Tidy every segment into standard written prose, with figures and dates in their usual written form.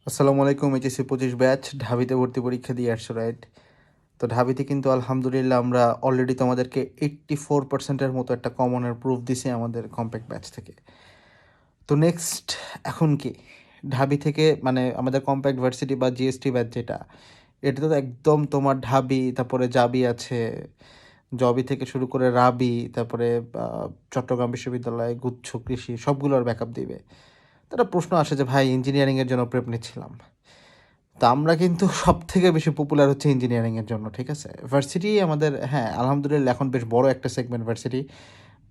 আসসালামু আলাইকুম। HSC 25 batch ঢাবিতে ভর্তি পরীক্ষা দিয়ে আসছো, রাইট? তো ঢাবিতে কিন্তু আলহামদুলিল্লাহ আমরা অলরেডি তোমাদেরকে 84% মতো একটা কমনের প্রুফ দিছি আমাদের কম্প্যাক্ট ব্যাচ থেকে। তো নেক্সট এখন কি ঢাবি থেকে মানে আমাদের কম্প্যাক্ট ভার্সিটি বা জিএসটি ব্যাচ যেটা, এটা তো একদম তোমার ঢাবি, তারপরে জাবি আছে, জবি থেকে শুরু করে রাবি, তারপরে চট্টগ্রাম বিশ্ববিদ্যালয়, গুচ্ছ, কৃষি সবগুলোর ব্যাকআপ দিবে। তারা প্রশ্ন আসে যে ভাই ইঞ্জিনিয়ারিংয়ের জন্য প্রেপ নিচ্ছিলাম, তো আমরা কিন্তু সব থেকে বেশি পপুলার হচ্ছে ইঞ্জিনিয়ারিংয়ের জন্য, ঠিক আছে? ভার্সিটি আমাদের, হ্যাঁ আলহামদুলিল্লাহ এখন বেশ বড় একটা সেগমেন্ট ভার্সিটি,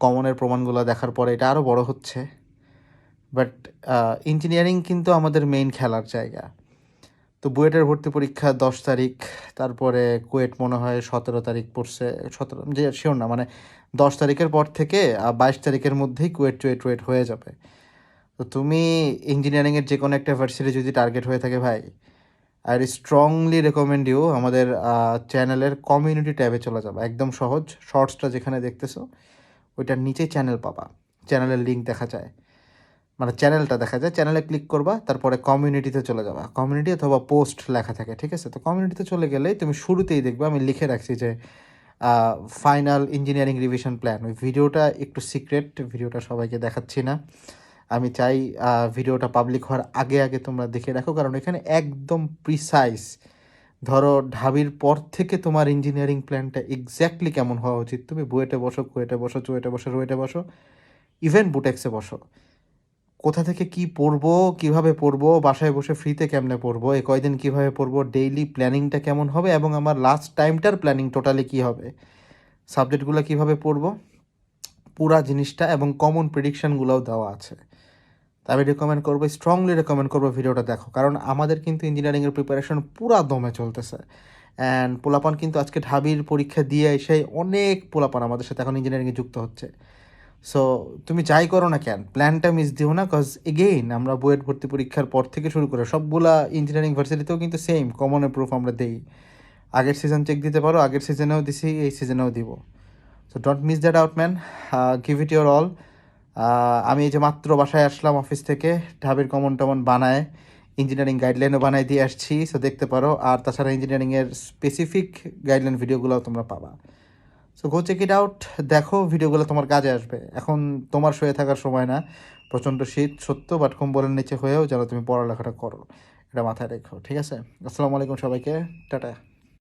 কমনের প্রমাণগুলো দেখার পরে এটা আরও বড় হচ্ছে। বাট ইঞ্জিনিয়ারিং কিন্তু আমাদের মেইন খেলার জায়গা। তো বুয়েটের ভর্তি পরীক্ষা 10 তারিখ, তারপরে কুয়েট মনে হয় 17 তারিখ পড়ছে, 17 যে শিওর না, মানে 10 তারিখের পর থেকে 22 তারিখের মধ্যেই কুয়েট হয়ে যাবে। তো তুমি ইঞ্জিনিয়ারিংয়ের যে কোনো একটা ভার্সিটি যদি টার্গেট হয়ে থাকে ভাই, আর স্ট্রংলি রেকমেন্ড ইউ আমাদের চ্যানেলের কমিউনিটি ট্যাবে চলে যাবে। একদম সহজ, শর্টসটা যেখানে দেখতেছো ওইটার নিচেই চ্যানেল পাবা, চ্যানেলের লিঙ্ক দেখা যায়, মানে চ্যানেলটা দেখা যায়, চ্যানেলে ক্লিক করবা, তারপরে কমিউনিটিতে চলে যাবা, কমিউনিটি অথবা পোস্ট লেখা থাকে, ঠিক আছে? তো কমিউনিটিতে চলে গেলেই তুমি শুরুতেই দেখবে আমি লিখে রাখছি যে ফাইনাল ইঞ্জিনিয়ারিং রিভিশন প্ল্যান। ওই ভিডিওটা একটু সিক্রেট, ভিডিওটা সবাইকে দেখাচ্ছি না। আমি চাই ভিডিওটা পাবলিক হওয়ার আগে আগে তোমরা দেখে রাখো, কারণ এখানে একদম প্রিসাইজ, ধরো ঢাবির পর থেকে তোমার ইঞ্জিনিয়ারিং প্ল্যানটা এক্স্যাক্টলি কেমন হওয়া উচিত। তুমি বুয়েটে বসো, কুয়েটে বসো, চুয়েটে বসো, রুয়েটে বসো, ইভেন বুটেক্সে বসো, কোথা থেকে কি পড়বো, কিভাবে পড়বো, বাসায় বসে ফ্রিতে কেমনে পড়বো, এ কয়দিন কীভাবে পড়বো, ডেইলি প্ল্যানিংটা কেমন হবে, এবং আমার লাস্ট টাইমটার প্ল্যানিং টোটালি কী হবে, সাবজেক্টগুলো কীভাবে পড়বো, পুরা জিনিসটা এবং কমন প্রেডিকশানগুলোও দেওয়া আছে। তা আমি স্ট্রংলি রেকমেন্ড করবো ভিডিওটা দেখো, কারণ আমাদের কিন্তু ইঞ্জিনিয়ারিংয়ের প্রিপারেশন পুরা দমে চলতেছে। অ্যান্ড পোলাপান কিন্তু আজকে ঢাবির পরীক্ষা দিয়ে এসে অনেক পোলাপান আমাদের সাথে এখন ইঞ্জিনিয়ারিংয়ে যুক্ত হচ্ছে। সো তুমি যাই করো না কেন, প্ল্যানটা মিস দিও না, কজ এগেইন আমরা বুয়েট ভর্তি পরীক্ষার পর থেকে শুরু করে সবগুলা ইঞ্জিনিয়ারিং ভার্সিটিতেও কিন্তু সেম কমনের প্রুফ আমরা দেই। আগের সিজন চেক দিতে পারো, আগের সিজনেও দিছি, এই সিজনেও দিব। So don't miss that out man, give it your all. আমি এই যে মাত্র বাসায় আসলাম অফিস থেকে, ঢাবির কমন টমন বানায় ইঞ্জিনিয়ারিং গাইডলাইনও বানাই দিয়ে আসছি, সো দেখতে পারো। আর তাছাড়া ইঞ্জিনিয়ারিংয়ের স্পেসিফিক গাইডলাইন ভিডিওগুলোও তোমরা পাবা। So go check it out, দেখো ভিডিওগুলো তোমার কাজে আসবে। এখন তোমার শুয়ে থাকার সময় না, প্রচণ্ড শীত সত্য, বাট কম্বলের নিচে হয়েও যেন তুমি পড়ালেখাটা করো, এটা মাথায় রেখো, ঠিক আছে? আসসালামু আলাইকুম সবাইকে, টাটা।